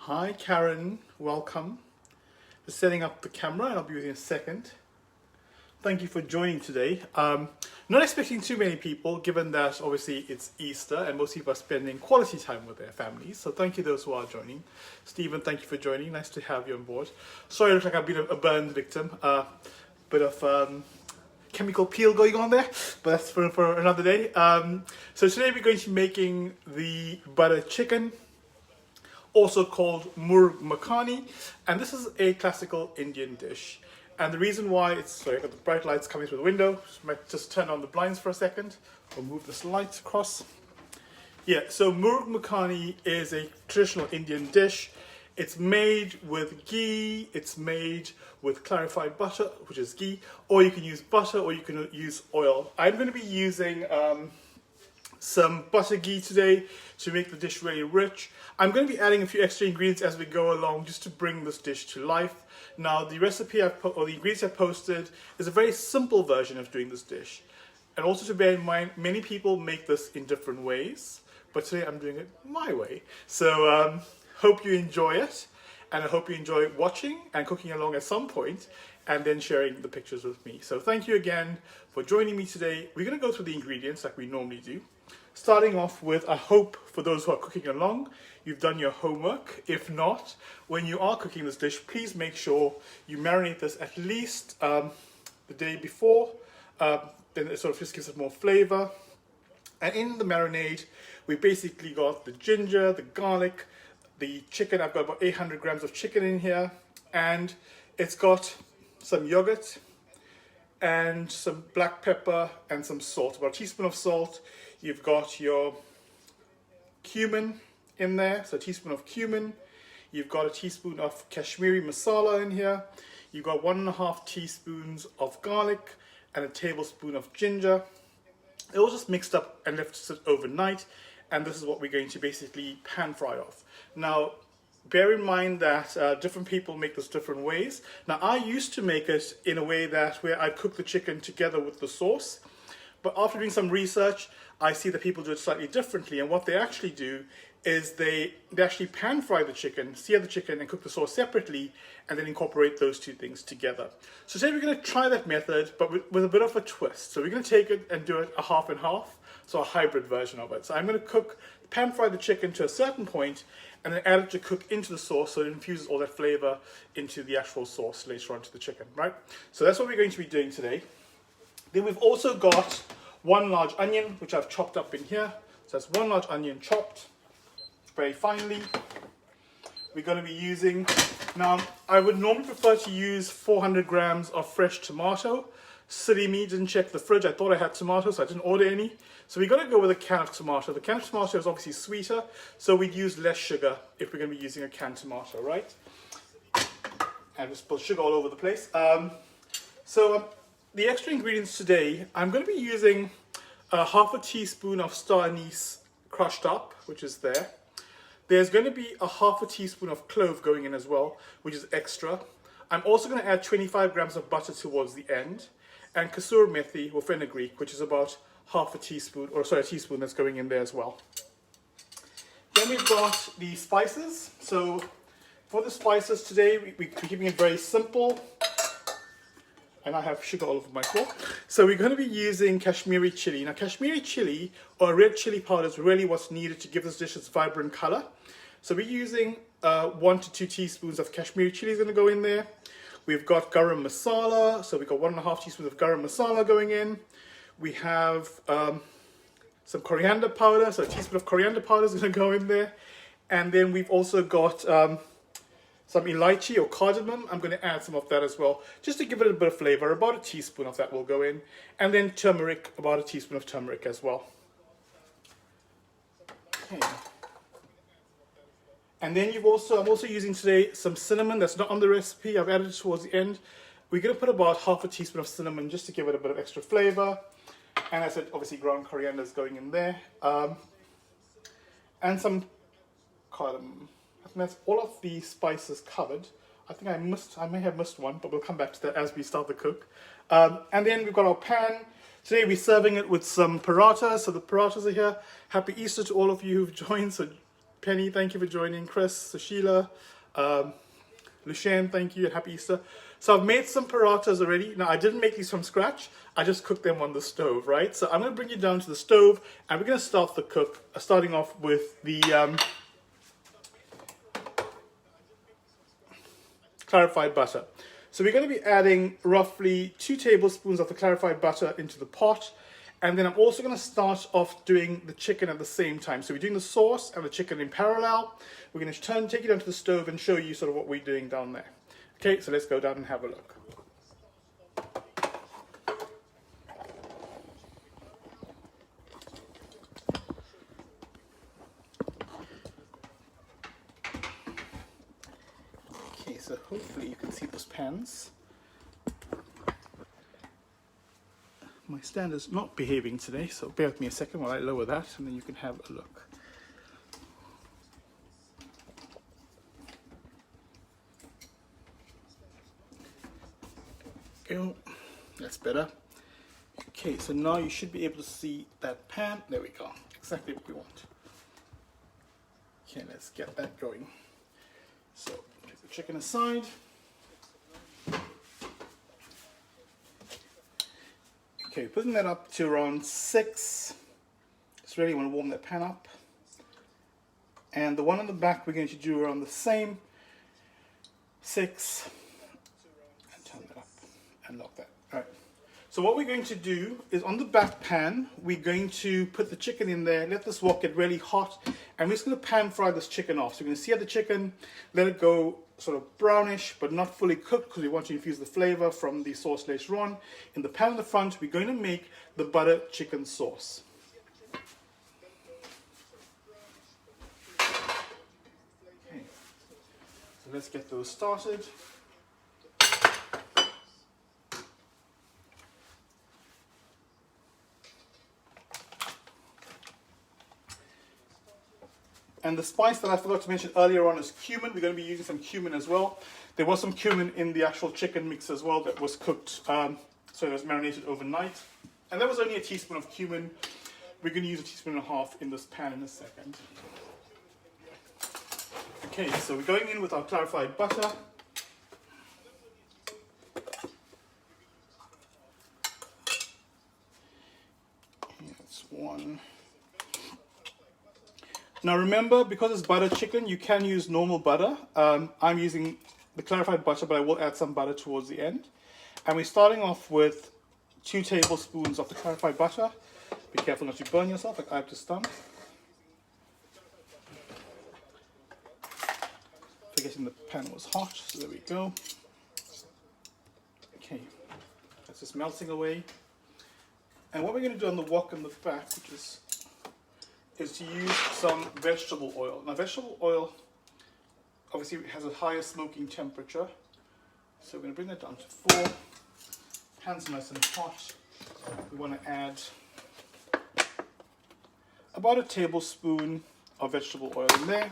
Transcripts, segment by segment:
Hi Karen, welcome. Just setting up the camera and I'll be with you in a second. Thank you for joining today. Not expecting too many people given that obviously it's Easter and most people are spending quality time with their families. So thank you those who are joining. Stephen, thank you for joining. Nice to have you on board. Sorry, I look like I've been a burned victim. Bit of chemical peel going on there, but that's for another day. So today we're going to be making the butter chicken, also called murg makhani, and this is a classical Indian dish. And the reason why it's, sorry, I've got the bright lights coming through the window, might just turn on the blinds for a second, or move this light across. Yeah, so murg makhani is a traditional Indian dish. It's made with ghee, it's made with clarified butter, which is ghee, or you can use butter or you can use oil. I'm going to be using some butter ghee today to make the dish really rich. I'm going to be adding a few extra ingredients as we go along just to bring this dish to life. Now the recipe or the ingredients I've posted is a very simple version of doing this dish. And also to bear in mind, many people make this in different ways, but today I'm doing it my way. So hope you enjoy it, and I hope you enjoy watching and cooking along at some point and then sharing the pictures with me. So thank you again for joining me today. We're going to go through the ingredients like we normally do. Starting off with, I hope for those who are cooking along, you've done your homework. If not, when you are cooking this dish, please make sure you marinate this at least the day before. Then it sort of just gives it more flavor. And in the marinade, we basically got the ginger, the garlic, the chicken. I've got about 800 grams of chicken in here. And it's got some yogurt and some black pepper and some salt, about a teaspoon of salt. You've got your cumin in there, so a teaspoon of cumin. You've got a teaspoon of Kashmiri masala in here. You've got 1.5 teaspoons of garlic and a tablespoon of ginger. It all just mixed up and left to sit overnight, and this is what we're going to basically pan fry off. Now, bear in mind that different people make this different ways. Now, I used to make it in a way that where I cook the chicken together with the sauce, but after doing some research, I see that people do it slightly differently, and what they actually do is they actually pan fry the chicken, sear the chicken, and cook the sauce separately, and then incorporate those two things together. So today we're going to try that method, but with a bit of a twist. So we're going to take it and do it a half and half, so a hybrid version of it. So I'm going to pan fry the chicken to a certain point, and then add it to cook into the sauce so it infuses all that flavor into the actual sauce later on to the chicken, right? So that's what we're going to be doing today. Then we've also got 1 large onion, which I've chopped up in here. So that's 1 large onion chopped very finely. We're going to be using, now I would normally prefer to use 400 grams of fresh tomato. Silly me, didn't check the fridge. I thought I had tomatoes, so I didn't order any. So we're going to go with a can of tomato. The can of tomato is obviously sweeter, so we'd use less sugar if we're going to be using a canned tomato, right? And just put sugar all over the place. The extra ingredients today, I'm going to be using 1/2 teaspoon of star anise crushed up, which is there. There's going to be 1/2 teaspoon of clove going in as well, which is extra. I'm also going to add 25 grams of butter towards the end, and kasuri methi or fenugreek, which is about 1/2 teaspoon, or sorry, a teaspoon that's going in there as well. Then we've got the spices. So for the spices today, we're keeping it very simple. And I have sugar all over my floor. So we're going to be using Kashmiri chilli. Now Kashmiri chilli or red chili powder is really what's needed to give this dish its vibrant color. So we're using 1 to 2 teaspoons of Kashmiri chilli is going to go in there. We've got garam masala. So we've got 1.5 teaspoons of garam masala going in. We have some coriander powder. So a teaspoon of coriander powder is going to go in there. And then we've also got some elaichi or cardamom. I'm going to add some of that as well, just to give it a bit of flavor. About a teaspoon of that will go in. And then turmeric, about a teaspoon of turmeric as well. Okay. And then I'm also using today some cinnamon that's not on the recipe. I've added it towards the end. We're going to put about 1/2 teaspoon of cinnamon just to give it a bit of extra flavor. And as I said, obviously ground coriander is going in there. And some cardamom. I think that's all of the spices covered. I think I may have missed one, but we'll come back to that as we start the cook. And then we've got our pan. Today we're serving it with some parathas. So the parathas are here. Happy Easter to all of you who've joined. So Penny, thank you for joining. Chris, Sushila, Lushan, thank you, and happy Easter. So I've made some parathas already. Now I didn't make these from scratch. I just cooked them on the stove, right? So I'm going to bring you down to the stove and we're going to start the cook, starting off with the clarified butter. So we're going to be adding roughly 2 tablespoons of the clarified butter into the pot. And then I'm also going to start off doing the chicken at the same time. So we're doing the sauce and the chicken in parallel. We're going to take it onto the stove and show you sort of what we're doing down there. Okay, so let's go down and have a look. Okay, so hopefully you can see those pans. My stand is not behaving today, so bear with me a second while I lower that and then you can have a look. Go. That's better. Okay, so now you should be able to see that pan. There we go. Exactly what we want. Okay, let's get that going. So, take the chicken aside. Okay, putting that up to around 6. Just really want to warm that pan up. And the one on the back we're going to do around the same. 6. And turn that up and lock that. Alright. So what we're going to do is on the back pan, we're going to put the chicken in there, let this wok get really hot, and we're just going to pan fry this chicken off. So we're going to sear the chicken, let it go sort of brownish, but not fully cooked because we want to infuse the flavor from the sauce later on. In the pan in the front, we're going to make the butter chicken sauce. Okay. So let's get those started. And the spice that I forgot to mention earlier on is cumin. We're going to be using some cumin as well. There was some cumin in the actual chicken mix as well that was cooked, so it was marinated overnight. And there was only a teaspoon of cumin. We're going to use 1.5 teaspoons in this pan in a second. Okay, so we're going in with our clarified butter. That's one. Now remember, because it's butter chicken, you can use normal butter. I'm using the clarified butter, but I will add some butter towards the end. And we're starting off with 2 tablespoons of the clarified butter. Be careful not to burn yourself, like I have just done. Forgetting the pan was hot, so there we go. Okay, that's just melting away. And what we're going to do on the wok in the back, which is to use some vegetable oil. Now vegetable oil obviously has a higher smoking temperature, so we're going to bring that down to 4. Pan's nice and hot. We want to add about 1 tablespoon of vegetable oil in there,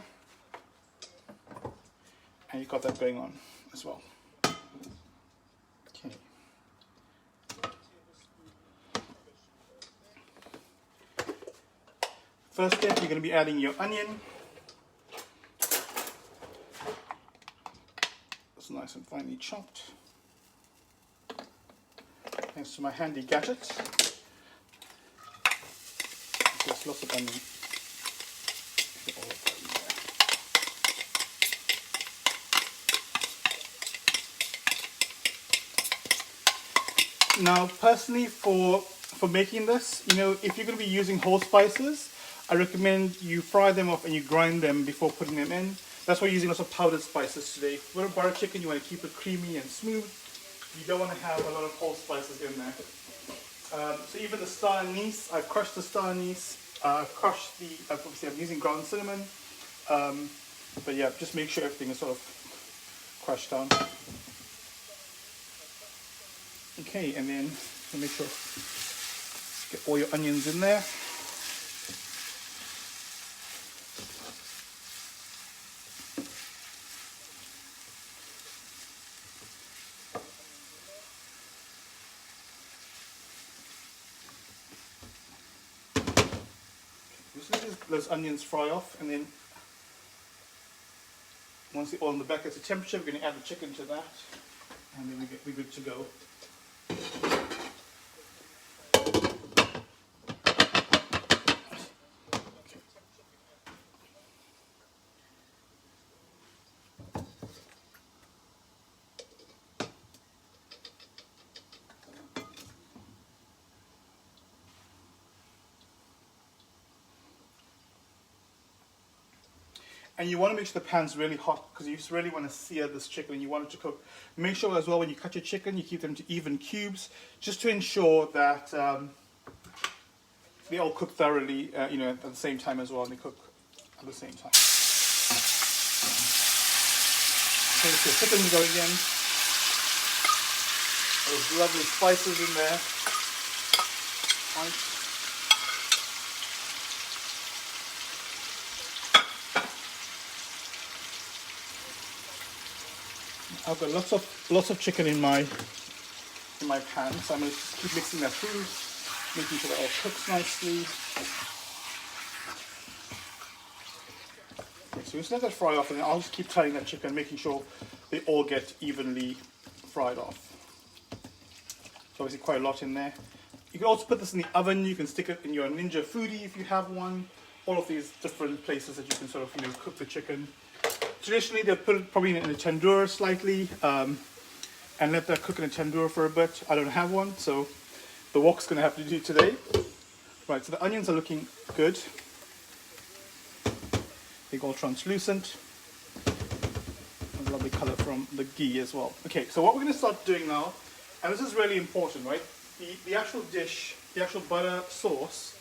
and you've got that going on as well. Okay. First step, you're going to be adding your onion. It's nice and finely chopped. Thanks to my handy gadget. There's lots of onion. Now, personally, for making this, you know, if you're going to be using whole spices, I recommend you fry them off and you grind them before putting them in. That's why we're using lots of powdered spices today. For a butter chicken, you want to keep it creamy and smooth. You don't want to have a lot of whole spices in there. So even the star anise, I've crushed the star anise. I've crushed the, obviously I'm using ground cinnamon. But yeah, just make sure everything is sort of crushed down. Okay, and then make sure get all your onions in there. Just let those onions fry off, and then Once the oil in the back gets to temperature, we're going to add the chicken to that, and then we're good to go. And you want to make sure the pan's really hot because you just really want to sear this chicken and you want it to cook. Make sure as well when you cut your chicken, you keep them to even cubes just to ensure that they all cook thoroughly, at the same time as well, and they cook at the same time. Okay, so chicken's going in. Those lovely spices in there. Right. I've got lots of chicken in my pan, so I'm going to keep mixing that through, making sure that all cooks nicely. Okay, so just let that fry off, and then I'll just keep turning that chicken, making sure they all get evenly fried off. So obviously quite a lot in there. You can also put this in the oven. You can stick it in your Ninja Foodie if you have one. All of these different places that you can sort of cook the chicken. Traditionally, they'll put it probably in a tandoor slightly and let that cook in a tandoor for a bit. I don't have one, so the wok's going to have to do today. Right, so the onions are looking good. They're all translucent. And a lovely color from the ghee as well. Okay, so what we're going to start doing now, and this is really important, right? The actual dish, the actual butter sauce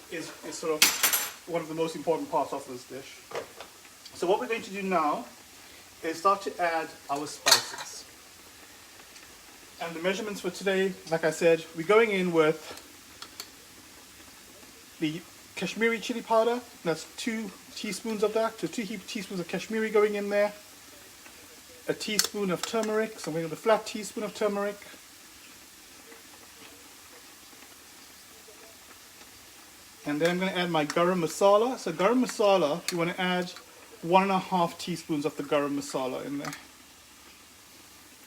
is sort of one of the most important parts of this dish. So what we're going to do now is start to add our spices. And the measurements for today, like I said, we're going in with the Kashmiri chili powder. That's 2 teaspoons of that. So 2 teaspoons of Kashmiri going in there. A teaspoon of turmeric. So I'm going with a flat teaspoon of turmeric. And then I'm going to add my garam masala. So garam masala, you want to add 1.5 teaspoons of the garam masala in there.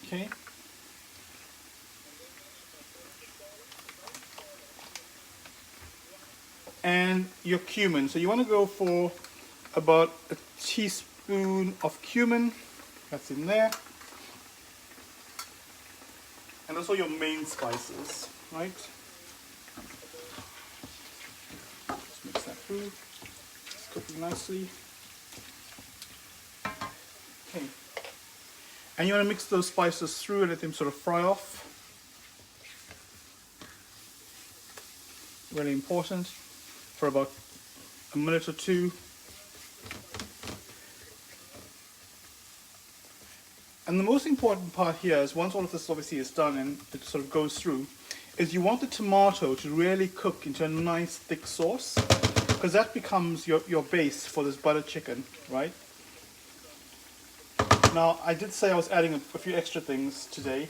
Okay. And your cumin. So you want to go for about a teaspoon of cumin. That's in there. And also your main spices, right? Just mix that through. It's cooking nicely. Okay. And you want to mix those spices through and let them sort of fry off. Really important. For about a minute or two. And the most important part here is once all of this obviously is done and it sort of goes through, is you want the tomato to really cook into a nice thick sauce, because that becomes your base for this butter chicken, right? Now, I did say I was adding a few extra things today,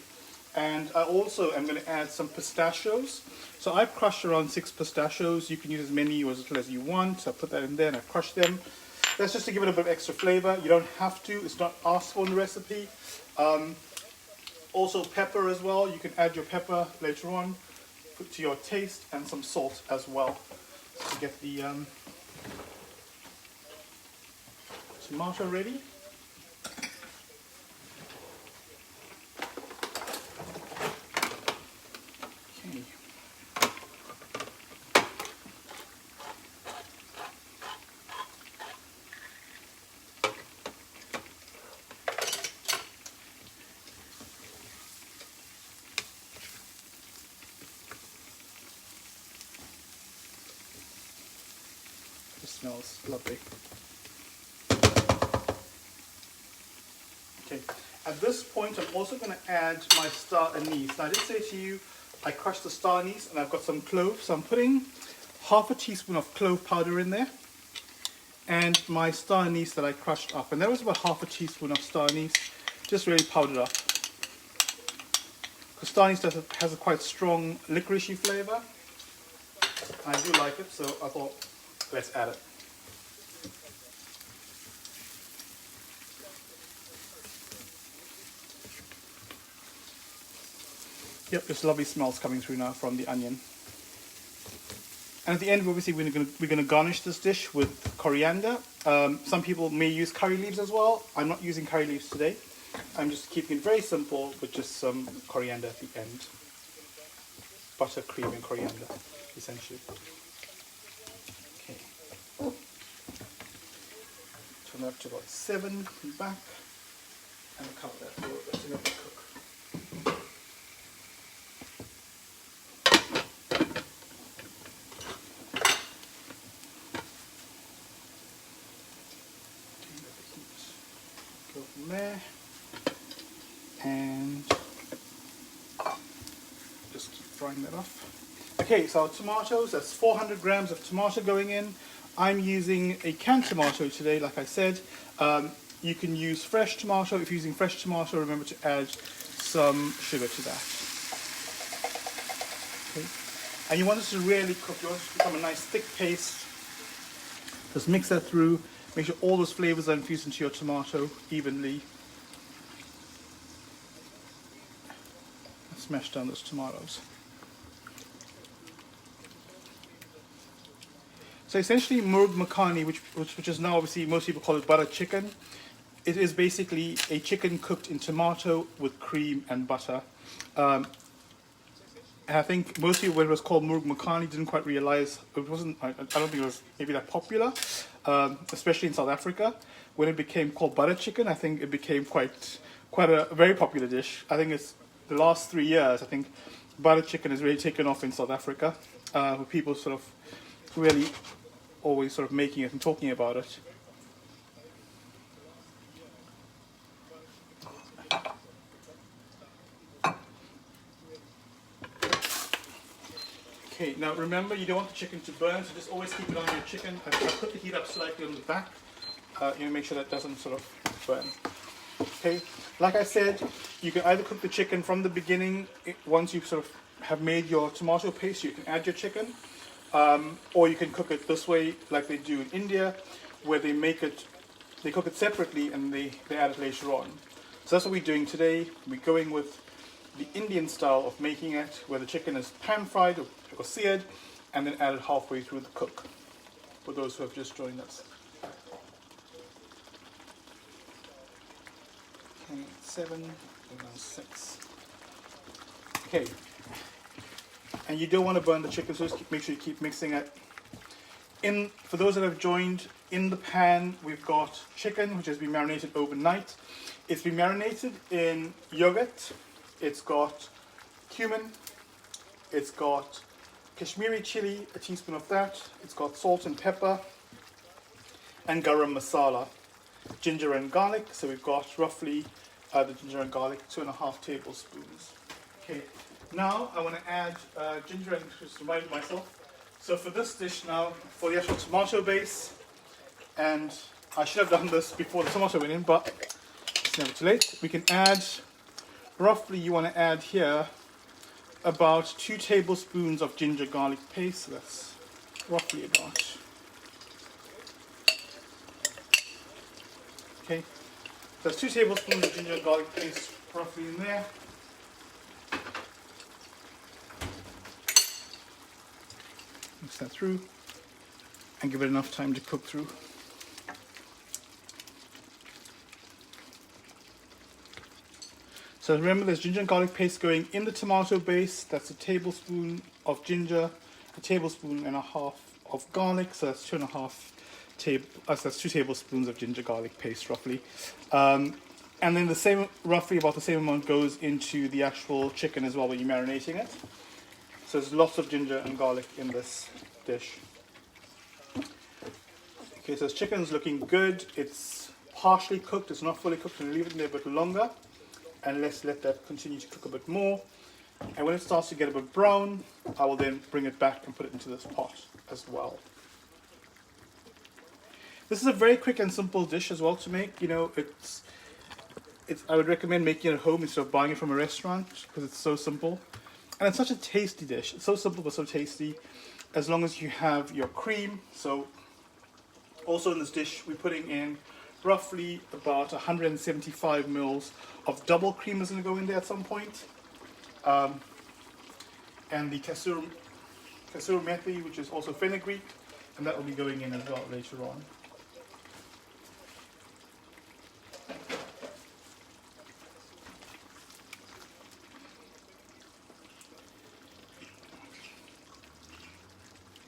and I also am going to add some pistachios. So I've crushed around 6 pistachios. You can use as many or as little as you want. So I put that in there and I crushed them. That's just to give it a bit of extra flavor. You don't have to. It's not asked for in the recipe. Also pepper as well. You can add your pepper later on to your taste, and some salt as well to get the tomato ready. Okay. It smells lovely. Okay, at this point I'm also going to add my star anise. Now I did say to you I crushed the star anise and I've got some cloves, so I'm putting half a teaspoon of clove powder in there and my star anise that I crushed up, and that was about half a teaspoon of star anise, just really powdered up. Because star anise has a quite strong licoricey flavour. I do like it, so I thought let's add it. Yep, there's lovely smells coming through now from the onion. And at the end, obviously, we're gonna garnish this dish with coriander. Some people may use curry leaves as well. I'm not using curry leaves today. I'm just keeping it very simple with just some coriander at the end. Butter, cream, and coriander, essentially. Okay. Turn that up to about 7, come back, and cover that for let it cook. Go from there, and just keep frying that off. Okay, so our tomatoes, that's 400 grams of tomato going in. I'm using a canned tomato today, like I said. You can use fresh tomato. If you're using fresh tomato, remember to add some sugar to that. Okay. And you want this to really cook. You want it to become a nice thick paste. Just mix that through. Make sure all those flavors are infused into your tomato evenly. Smash down those tomatoes. So essentially, murg makhani, which is now obviously most people call it butter chicken. It is basically a chicken cooked in tomato with cream and butter. And I think most people, when it was called murg makhani, didn't quite realize it wasn't. I don't think it was maybe that popular, especially in South Africa. When it became called butter chicken, I think it became quite a very popular dish. I think it's the last 3 years. I think butter chicken has really taken off in South Africa, with people sort of really always sort of making it and talking about it. Okay, now remember, you don't want the chicken to burn, so just always keep it on your chicken. I put the heat up slightly on the back, make sure that doesn't sort of burn. Okay, like I said, you can either cook the chicken from the beginning. Once you sort of have made your tomato paste, you can add your chicken, or you can cook it this way, like they do in India, where they cook it separately and they add it later on. So that's what we're doing today. We're going with the Indian style of making it, where the chicken is pan fried or seared, and then added halfway through the cook. For those who have just joined us. Okay, 7, and now 6. Okay, and you don't want to burn the chicken, so just make sure you keep mixing it. For those that have joined, in the pan we've got chicken, which has been marinated overnight. It's been marinated in yogurt. It's got cumin. It's got Kashmiri chilli, a teaspoon of that. It's got salt and pepper, and garam masala. Ginger and garlic, so we've got roughly the ginger and garlic, 2.5 tablespoons. Okay, now I want to add ginger and just remind myself. So for this dish now, for the actual tomato base, and I should have done this before the tomato went in, but it's never too late. We can add, roughly you want to add here about 2 tablespoons of ginger garlic paste. So that's roughly about. Okay, so that's 2 tablespoons of ginger garlic paste roughly in there. Mix that through and give it enough time to cook through. So remember, there's ginger and garlic paste going in the tomato base. That's a tablespoon of ginger, a tablespoon and a half of garlic. So that's 2 tablespoons of ginger garlic paste roughly. And then roughly about the same amount goes into the actual chicken as well when you're marinating it. So there's lots of ginger and garlic in this dish. Okay, so this chicken's looking good. It's partially cooked, it's not fully cooked. I'm going to leave it in there a bit longer. And let's let that continue to cook a bit more. And when it starts to get a bit brown, I will then bring it back and put it into this pot as well. This is a very quick and simple dish as well to make. You know, I would recommend making it at home instead of buying it from a restaurant, because it's so simple. And it's such a tasty dish. It's so simple but so tasty, as long as you have your cream. So also in this dish, we're putting in roughly about 175 mils of double cream is going to go in there at some point. and the kasur methi, which is also fenugreek, and that will be going in as well later on.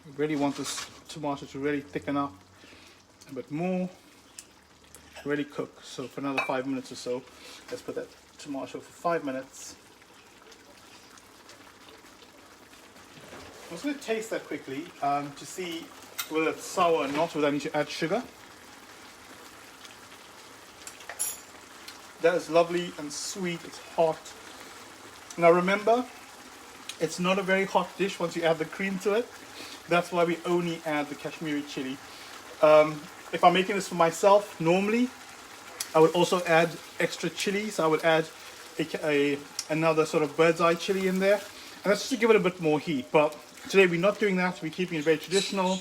We really want this tomato to really thicken up a bit more, really cook. So for another 5 minutes or so, let's put that tomato for 5 minutes. I'm just going to taste that quickly to see whether it's sour or not, whether I need to add sugar. That is lovely and sweet, it's hot. Now remember, it's not a very hot dish once you add the cream to it. That's why we only add the Kashmiri chili. If I'm making this for myself, normally I would also add extra chili. So I would add another sort of bird's eye chili in there. And that's just to give it a bit more heat. But today we're not doing that. We're keeping it very traditional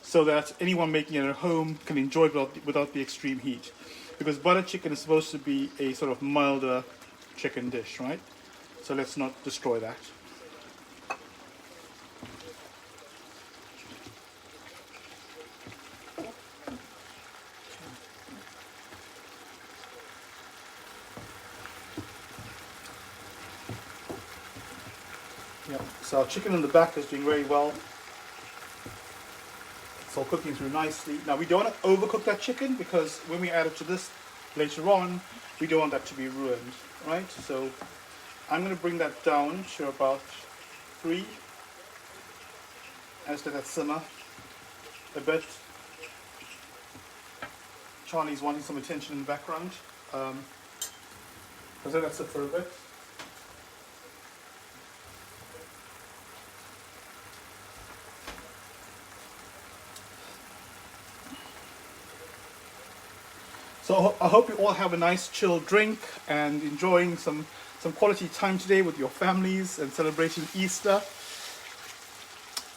so that anyone making it at home can enjoy it without the extreme heat. Because butter chicken is supposed to be a sort of milder chicken dish, right? So let's not destroy that. Yeah, so our chicken in the back is doing very well. It's all cooking through nicely. Now we don't want to overcook that chicken because when we add it to this later on, we don't want that to be ruined, right? So I'm going to bring that down to about 3. And just let that simmer a bit. Charlie's wanting some attention in the background. I'll let that sit for a bit. So I hope you all have a nice chilled drink and enjoying some quality time today with your families and celebrating Easter.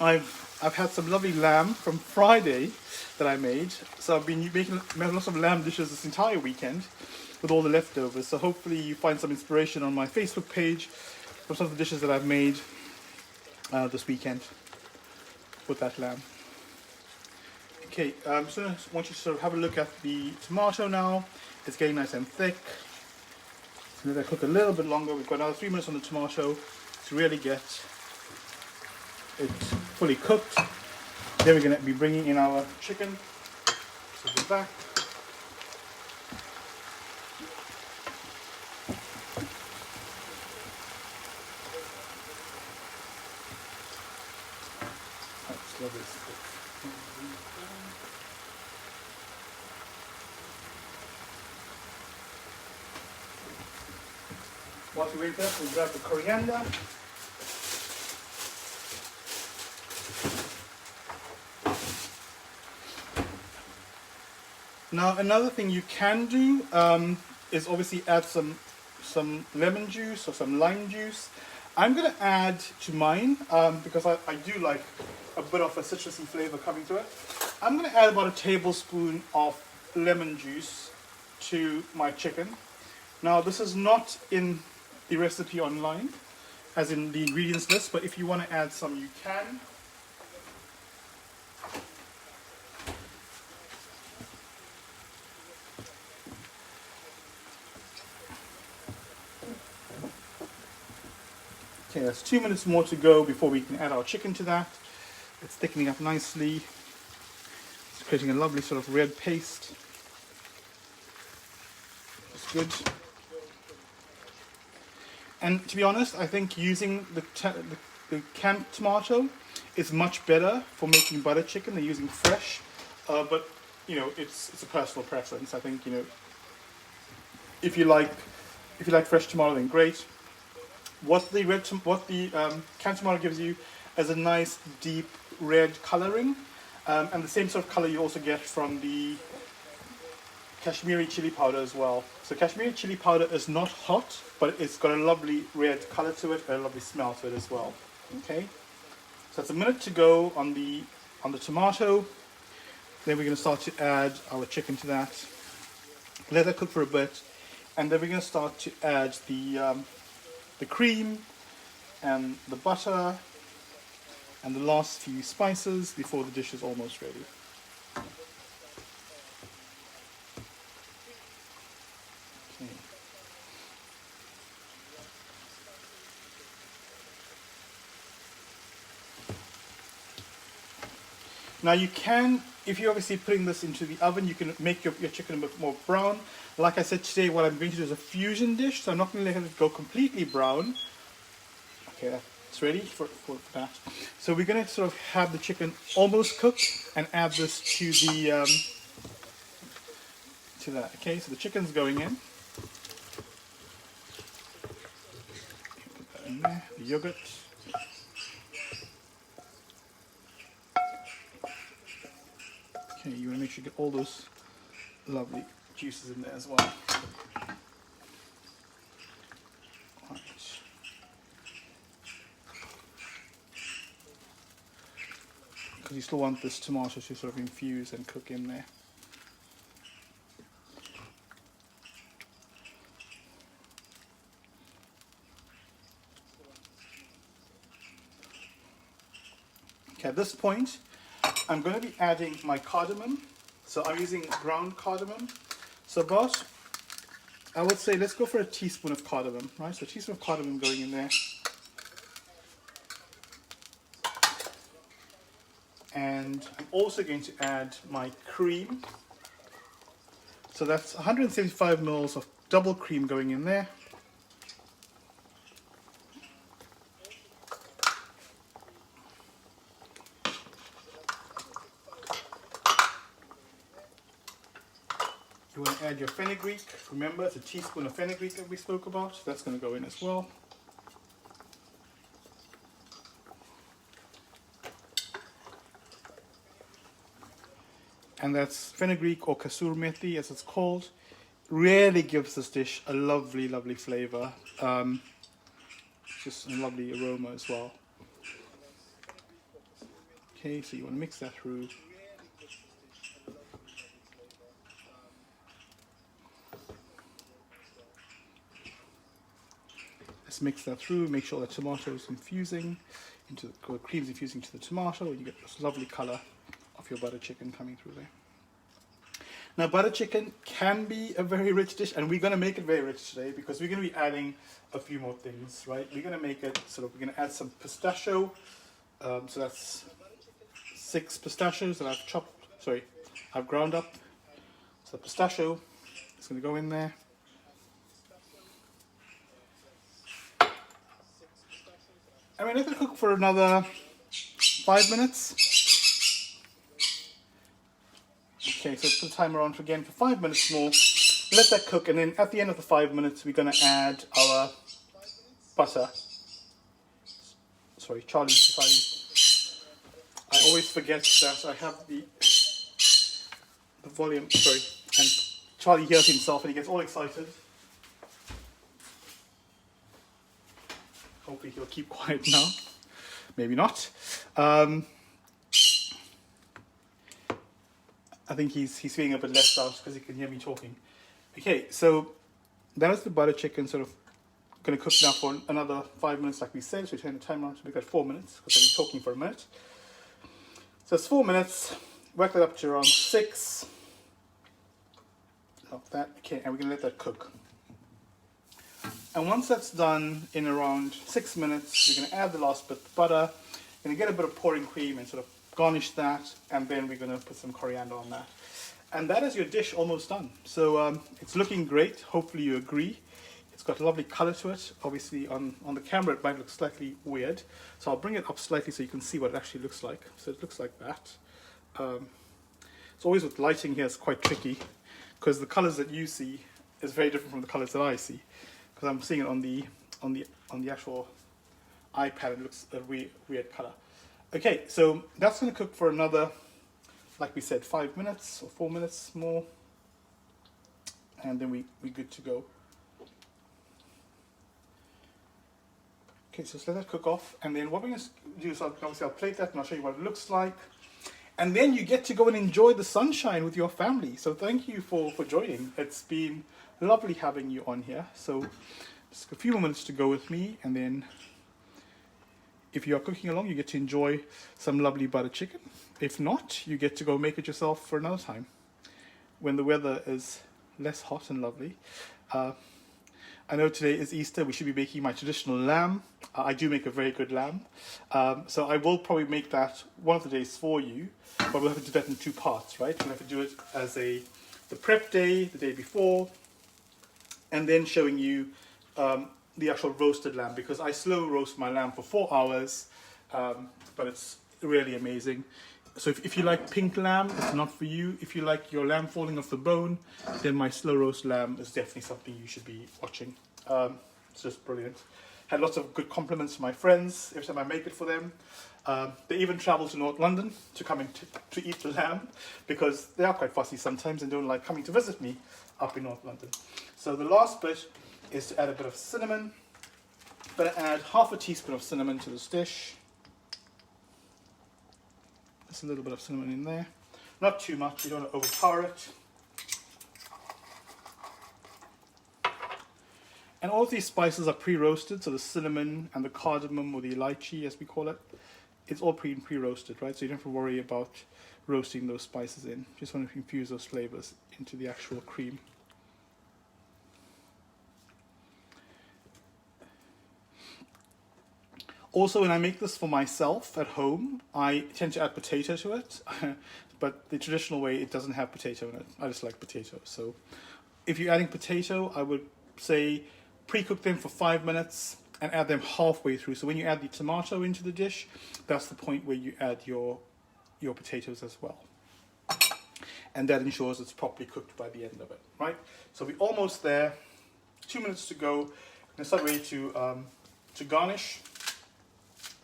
I've had some lovely lamb from Friday that I made. So I've been making lots of lamb dishes this entire weekend with all the leftovers. So hopefully you find some inspiration on my Facebook page for some of the dishes that I've made this weekend with that lamb. Okay, so I want you to sort of have a look at the tomato now. It's getting nice and thick. So let that cook a little bit longer. We've got another 3 minutes on the tomato to really get it fully cooked. Then we're going to be bringing in our chicken. So go back. That's lovely. While we wait there, we'll grab the coriander. Now another thing you can do is obviously add some lemon juice or some lime juice. I'm going to add to mine because I do like a bit of a citrusy flavor coming to it. I'm going to add about a tablespoon of lemon juice to my chicken. Now this is not in the recipe online, as in the ingredients list, but if you want to add some, you can. Okay, that's 2 minutes more to go before we can add our chicken to that. It's thickening up nicely. It's creating a lovely sort of red paste. It's good. And to be honest, I think using the canned tomato is much better for making butter chicken than using fresh. But you know, it's a personal preference. I think, you know, if you like fresh tomato, then great. What the canned tomato gives you is a nice deep red coloring, and the same sort of color you also get from the Kashmiri chili powder as well. So Kashmiri chili powder is not hot, but it's got a lovely red color to it and a lovely smell to it as well. Okay, so it's a minute to go on the tomato. Then we're going to start to add our chicken to that. Let that cook for a bit, and then we're going to start to add the cream and the butter and the last few spices before the dish is almost ready. Okay. Now you can, if you're obviously putting this into the oven, you can make your chicken a bit more brown. Like I said today, what I'm going to do is a fusion dish, so I'm not going to let it go completely brown. Okay, that's ready for that. So we're going to sort of have the chicken almost cooked and add this to the to that. Okay, so the chicken's going in. Put that in there. The yogurt. Okay, you want to make sure you get all those lovely juices in there as well. Right. Because you still want this tomato to sort of infuse and cook in there. Okay, at this point, I'm going to be adding my cardamom. So I'm using ground cardamom. So about, I would say, let's go for a teaspoon of cardamom, right? So a teaspoon of cardamom going in there. And I'm also going to add my cream. So that's 175 ml of double cream going in there. You want to add your fenugreek. Remember, it's a teaspoon of fenugreek that we spoke about. So that's going to go in as well. And that's fenugreek or kasur methi as it's called. Really gives this dish a lovely, lovely flavor. Just a lovely aroma as well. Okay, so you want to mix that through. Let's mix that through, make sure the tomato is infusing into the cream's infusing to the tomato, and you get this lovely color of your butter chicken coming through there. Now, butter chicken can be a very rich dish, and we're going to make it very rich today because we're going to be adding a few more things, right? We're going to make it sort of, we're going to add some pistachio. So that's 6 pistachios that I've ground up. So the pistachio is going to go in there. And we're going to cook for another 5 minutes. Okay, so let's put the timer on again for 5 minutes more. Let that cook, and then at the end of the 5 minutes, we're going to add our butter. Sorry, Charlie. I always forget that I have the volume. Sorry, and Charlie hears himself and he gets all excited. Hopefully he'll keep quiet now. Maybe not. I think he's feeling a bit left out because he can hear me talking. Okay, so that is the butter chicken sort of going to cook now for another 5 minutes like we said. So we turn the timer on to make it 4 minutes because I've been talking for a minute. So it's 4 minutes. Work that up to around 6. Like that. Okay, and we're going to let that cook. And once that's done in around 6 minutes, we're going to add the last bit of butter. We're going to get a bit of pouring cream and sort of garnish that, and then we're going to put some coriander on that. And that is your dish almost done. So it's looking great. Hopefully you agree. It's got a lovely color to it. Obviously on the camera it might look slightly weird. So I'll bring it up slightly so you can see what it actually looks like. So it looks like that. It's always with lighting here, it's quite tricky because the colors that you see is very different from the colors that I see. Because I'm seeing it on the actual iPad, it looks a weird color. Okay, so that's going to cook for another, like we said, 5 minutes or 4 minutes more, and then we're good to go. Okay, so let's let that cook off, and then what we're going to do is obviously I'll plate that and I'll show you what it looks like, and then you get to go and enjoy the sunshine with your family. So thank you for joining. It's been lovely having you on here. So just a few more minutes to go with me, and then if you are cooking along, you get to enjoy some lovely butter chicken. If not, you get to go make it yourself for another time when the weather is less hot and lovely. I know today is Easter. We should be making my traditional lamb. I do make a very good lamb. So I will probably make that one of the days for you, but we'll have to do that in two parts, right? We'll have to do it as the prep day, the day before, and then showing you the actual roasted lamb, because I slow roast my lamb for 4 hours, but it's really amazing. So if you like pink lamb, it's not for you. If you like your lamb falling off the bone, then my slow roast lamb is definitely something you should be watching. It's just brilliant. Had lots of good compliments from my friends every time I make it for them. They even travel to North London to come in to eat the lamb, because they are quite fussy sometimes and don't like coming to visit me up in North London. So the last bit is to add a bit of cinnamon. I'm going to add half a teaspoon of cinnamon to this dish. Just a little bit of cinnamon in there. Not too much, you don't want to overpower it. And all of these spices are pre-roasted, so the cinnamon and the cardamom, or the lychee as we call it, it's all pre-roasted, right? So you don't have to worry about roasting those spices in. Just want to infuse those flavors into the actual cream. Also, when I make this for myself at home, I tend to add potato to it, but the traditional way, it doesn't have potato in it. I just like potato. So if you're adding potato, I would say pre-cook them for 5 minutes and add them halfway through. So when you add the tomato into the dish, that's the point where you add your potatoes as well. And that ensures it's properly cooked by the end of it, right? So we're almost there. 2 minutes to go. I'm gonna start ready to garnish.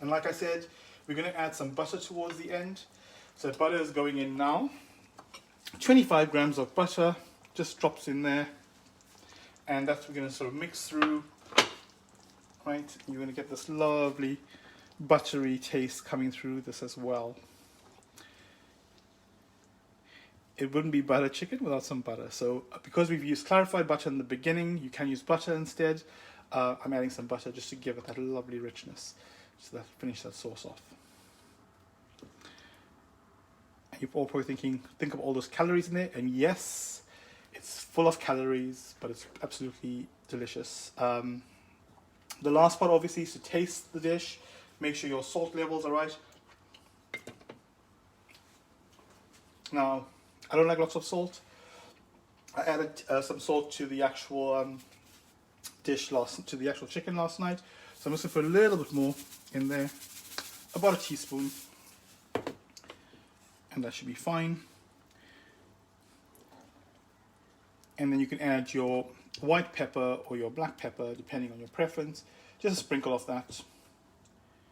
And like I said, we're going to add some butter towards the end. So butter is going in now. 25 grams of butter just drops in there. And that's we're going to sort of mix through. Right? You're going to get this lovely buttery taste coming through this as well. It wouldn't be butter chicken without some butter. So because we've used clarified butter in the beginning, you can use butter instead. I'm adding some butter just to give it that lovely richness. So that finish that sauce off. And you're all probably thinking, think of all those calories in there, and yes, it's full of calories, but it's absolutely delicious. The last part obviously is to taste the dish, make sure your salt levels are right. Now, I don't like lots of salt. I added some salt to the actual to the actual chicken last night. So I'm just going to put a little bit more in there, about a teaspoon, and that should be fine. And then you can add your white pepper or your black pepper, depending on your preference. Just a sprinkle of that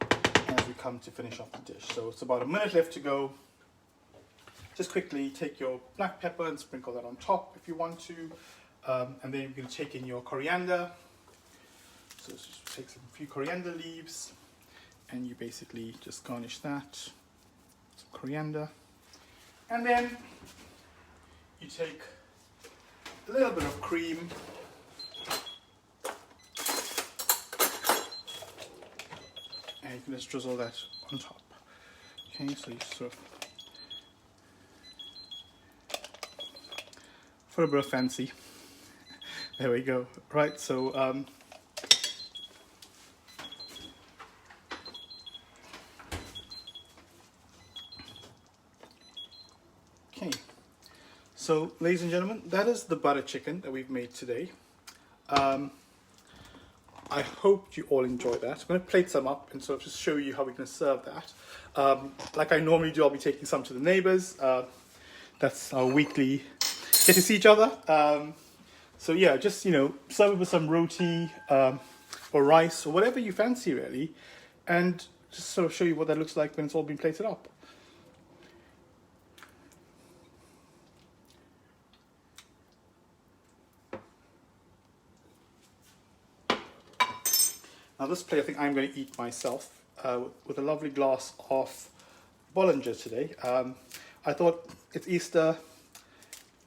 as we come to finish off the dish. So it's about a minute left to go. Just quickly take your black pepper and sprinkle that on top if you want to. And then you're going to take in your coriander. So just take a few coriander leaves, and you basically just garnish that. Some coriander. And then you take a little bit of cream. And you can just drizzle that on top. Okay, so you sort of, for a bit of fancy. There we go. Right, so okay. So, ladies and gentlemen, that is the butter chicken that we've made today. I hope you all enjoy that. I'm going to plate some up and sort of just show you how we're going to serve that. Like I normally do, I'll be taking some to the neighbors. That's our weekly get to see each other. So yeah, just, you know, serve it with some roti or rice or whatever you fancy really, and just sort of show you what that looks like when it's all been plated up. Now this plate I think I'm going to eat myself with a lovely glass of Bollinger today. I thought it's Easter,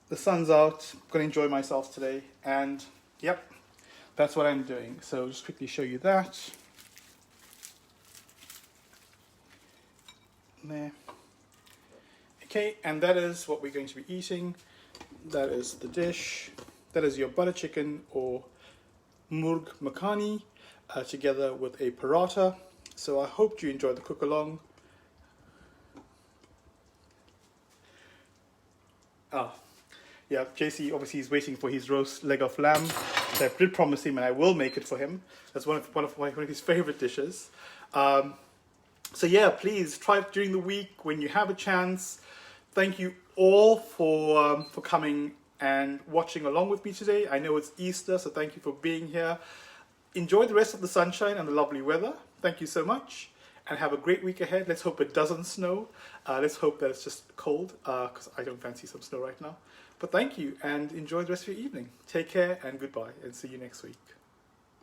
the sun's out, I'm going to enjoy myself today, and yep, that's what I'm doing. So just quickly show you that. there. Okay, and that is what we're going to be eating. That is the dish. That is your butter chicken or murg makhani together with a paratha. So I hope you enjoyed the cook along. Yeah, JC obviously is waiting for his roast leg of lamb. So I did promise him, and I will make it for him. That's one of his favorite dishes. So yeah, please try it during the week when you have a chance. Thank you all for coming and watching along with me today. I know it's Easter, so thank you for being here. Enjoy the rest of the sunshine and the lovely weather. Thank you so much, and have a great week ahead. Let's hope it doesn't snow. Let's hope that it's just cold, because I don't fancy some snow right now. But thank you, and enjoy the rest of your evening. Take care, and goodbye, and see you next week.